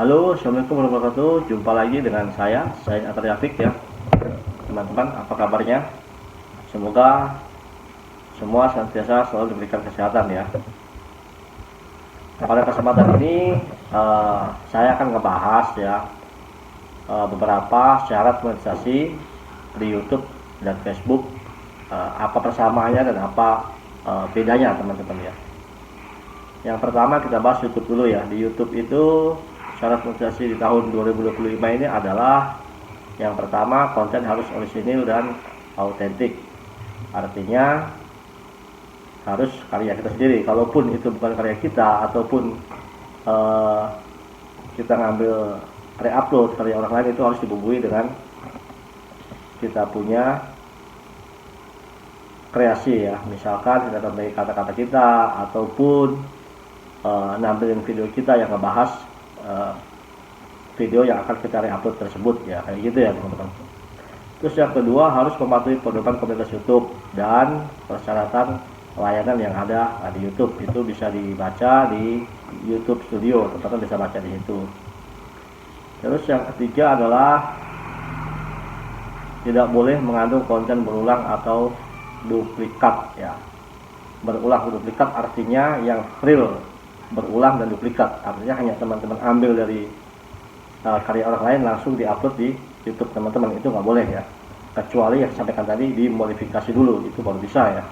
Halo, Assalamualaikum warahmatullahi wabarakatuh. Jumpa lagi dengan saya, Said Atar Yafik ya. Teman-teman, apa kabarnya? Semoga semua senantiasa selalu diberikan kesehatan ya. Pada kesempatan ini saya akan ngebahas ya beberapa syarat monetisasi di YouTube dan Facebook. Apa persamaannya dan apa bedanya teman-teman ya. Yang pertama kita bahas YouTube dulu ya. Di YouTube itu syarat monetisasi di tahun 2025 ini adalah yang pertama, konten harus orisinil dan autentik. Artinya harus karya kita sendiri. Kalaupun itu bukan karya kita ataupun kita ngambil re-upload karya orang lain, itu harus dibumbui dengan kita punya kreasi ya. Misalkan kita tambahin kata-kata kita ataupun nampilin video kita yang ngebahas video yang akan kita re-upload tersebut ya, kayak gitu ya teman-teman. Terus yang kedua, harus mematuhi pedoman komunitas YouTube dan persyaratan layanan yang ada di YouTube. Itu bisa dibaca di YouTube Studio, teman-teman bisa baca di situ. Terus yang ketiga adalah tidak boleh mengandung konten berulang atau duplikat ya. Berulang atau duplikat artinya yang real berulang dan duplikat, artinya hanya teman-teman ambil dari karya orang lain langsung diupload di YouTube teman-teman, itu nggak boleh ya, kecuali yang sampaikan tadi dimodifikasi dulu, itu baru bisa ya.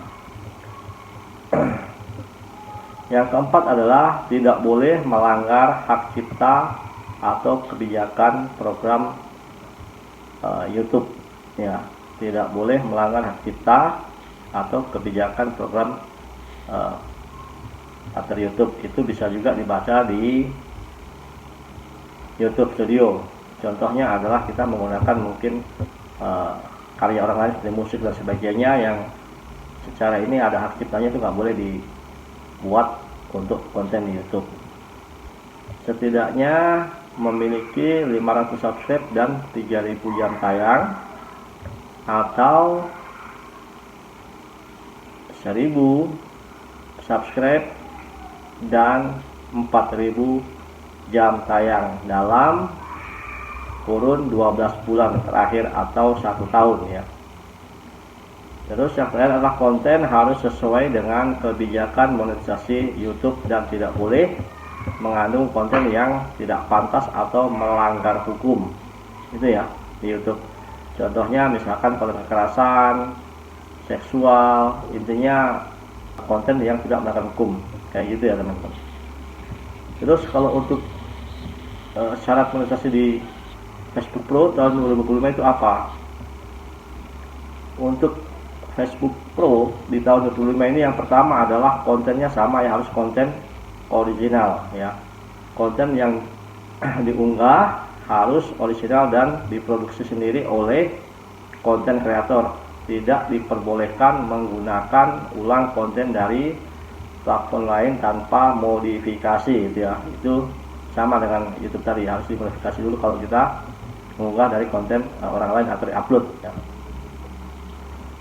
Yang keempat adalah tidak boleh melanggar hak cipta atau kebijakan program YouTube ya, tidak boleh melanggar hak cipta atau kebijakan program atau YouTube. Itu bisa juga dibaca di YouTube Studio. Contohnya adalah kita menggunakan mungkin karya orang lain seperti musik dan sebagainya yang secara ini ada hak ciptanya, itu nggak boleh dibuat untuk konten di YouTube. Setidaknya memiliki 500 subscribe dan 3000 jam tayang atau 1000 subscribe dan 4000 jam tayang dalam kurun 12 bulan terakhir atau 1 tahun ya. Terus yang terakhir adalah konten harus sesuai dengan kebijakan monetisasi YouTube dan tidak boleh mengandung konten yang tidak pantas atau melanggar hukum. Itu ya di YouTube. Contohnya misalkan konten kekerasan, seksual, intinya konten yang tidak melanggar hukum, kayak gitu ya teman-teman. Terus kalau untuk syarat monetisasi di Facebook Pro tahun 2025 itu apa? Untuk Facebook Pro di tahun 2025 ini yang pertama adalah kontennya sama ya, harus konten original ya. Konten yang diunggah harus original dan diproduksi sendiri oleh konten kreator. Tidak diperbolehkan menggunakan ulang konten dari platform lain tanpa modifikasi gitu ya. Itu sama dengan YouTube tadi, harus dimodifikasi dulu kalau kita mengunggah dari konten orang lain atau di-upload ya.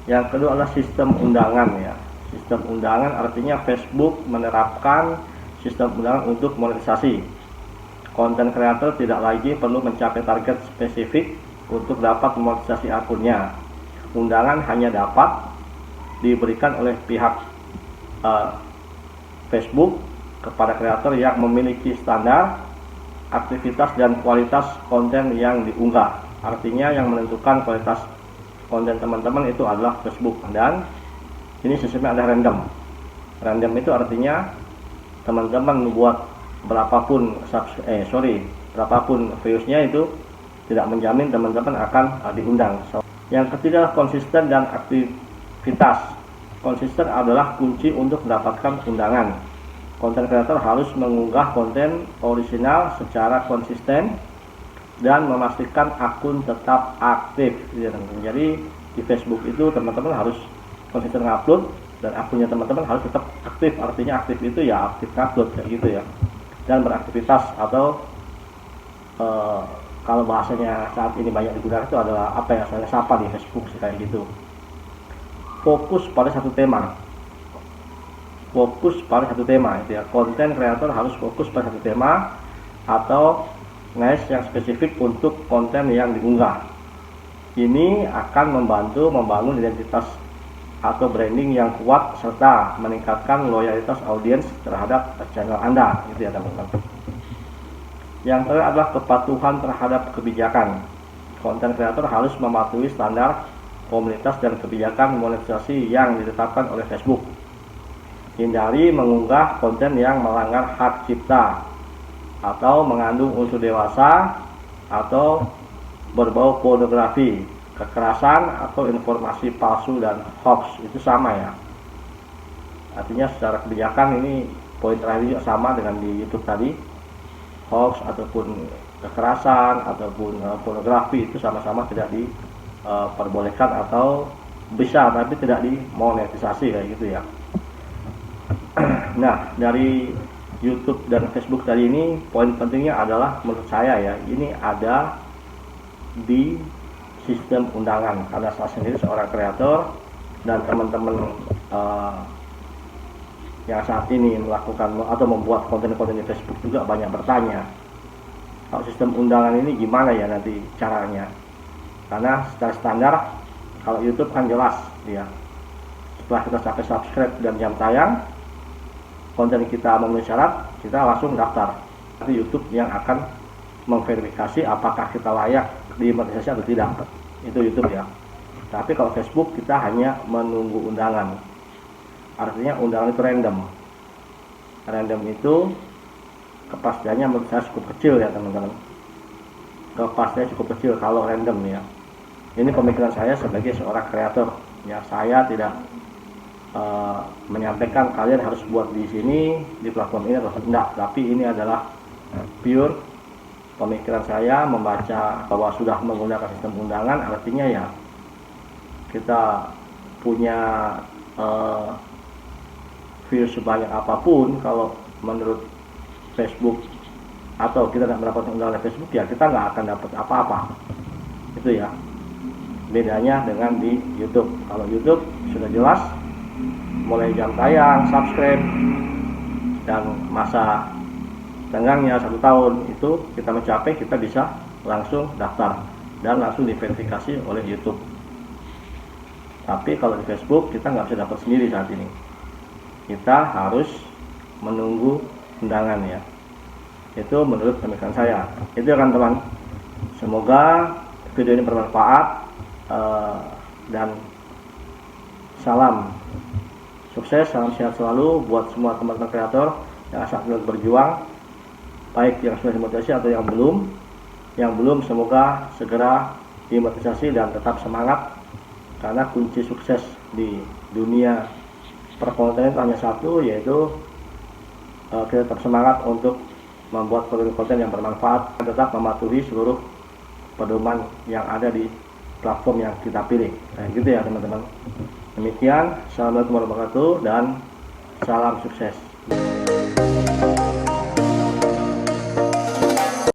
Yang kedua adalah sistem undangan ya. Sistem undangan artinya Facebook menerapkan sistem undangan untuk monetisasi. Konten kreator tidak lagi perlu mencapai target spesifik untuk dapat monetisasi akunnya. Undangan hanya dapat diberikan oleh pihak Facebook kepada kreator yang memiliki standar aktivitas dan kualitas konten yang diunggah. Artinya yang menentukan kualitas konten teman-teman itu adalah Facebook, dan ini sistemnya ada random. Random itu artinya teman-teman membuat berapapun viewsnya, itu tidak menjamin teman-teman akan diundang. Yang ketiga, konsisten dan aktivitas. Konsisten adalah kunci untuk mendapatkan undangan. Konten kreator harus mengunggah konten original secara konsisten dan memastikan akun tetap aktif. Jadi di Facebook itu teman-teman harus konsisten ngupload dan akunnya teman-teman harus tetap aktif. Artinya aktif itu ya aktif ngupload kayak gitu ya. Dan beraktivitas atau kalau bahasanya saat ini banyak digunakan itu adalah apa ya, saya sapa di Facebook kayak gitu. Fokus pada satu tema. Fokus pada satu tema itu ya. Konten kreator harus fokus pada satu tema atau niche yang spesifik untuk konten yang diunggah. Ini akan membantu membangun identitas atau branding yang kuat serta meningkatkan loyalitas audiens terhadap channel Anda, gitu ya teman-teman. Yang terakhir adalah kepatuhan terhadap kebijakan. Konten kreator harus mematuhi standar komunitas dan kebijakan monetisasi yang ditetapkan oleh Facebook. Hindari mengunggah konten yang melanggar hak cipta atau mengandung unsur dewasa atau berbau pornografi, kekerasan atau informasi palsu dan hoax. Itu sama ya. Artinya secara kebijakan ini poin terakhir juga sama dengan di YouTube tadi. Hoax ataupun kekerasan ataupun pornografi itu sama-sama tidak diperbolehkan atau bisa tapi tidak dimonetisasi kayak gitu ya. Nah, dari YouTube dan Facebook tadi ini poin pentingnya adalah menurut saya ya, ini ada di sistem undangan, karena saya sendiri seorang kreator dan teman-teman yang saat ini melakukan atau membuat konten-konten di Facebook juga banyak bertanya, kalau sistem undangan ini gimana ya nanti caranya, karena secara standar kalau YouTube kan jelas ya, setelah kita sampai subscribe dan jam tayang konten kita memenuhi syarat, kita langsung daftar. Nanti YouTube yang akan memverifikasi apakah kita layak dimonetisasi atau tidak. Itu YouTube ya. Tapi kalau Facebook kita hanya menunggu undangan. Artinya undangan itu random. Random itu kepastiannya menurut saya cukup kecil ya teman-teman. Kepastiannya cukup kecil kalau random ya. Ini pemikiran saya sebagai seorang kreator. Ya, saya tidak menyampaikan kalian harus buat di sini di platform ini atau tidak, tapi ini adalah pure pemikiran saya membaca bahwa sudah menggunakan sistem undangan, artinya ya kita punya view sebanyak apapun, kalau menurut Facebook atau kita tidak mendapatkan undangan dari Facebook ya kita nggak akan dapat apa-apa. Itu ya bedanya dengan di YouTube. Kalau YouTube sudah jelas mulai jam tayang, subscribe, dan masa tenggangnya 1 tahun itu kita mencapai, kita bisa langsung daftar dan langsung diverifikasi oleh YouTube. Tapi kalau di Facebook kita nggak bisa dapat sendiri saat ini, kita harus menunggu undangan ya. Itu menurut pemikiran saya. Itu kan teman, semoga video ini bermanfaat dan salam sukses, salam sehat selalu buat semua teman-teman kreator yang saat ini berjuang, baik yang sudah dimonetisasi atau yang belum. Yang belum semoga segera dimonetisasi dan tetap semangat, karena kunci sukses di dunia perkontenan hanya satu, yaitu kita tetap semangat untuk membuat konten yang bermanfaat dan tetap mematuhi seluruh pedoman yang ada di platform yang kita pilih. Nah, gitu ya teman-teman. Demikian, assalamualaikum warahmatullahi wabarakatuh dan salam sukses.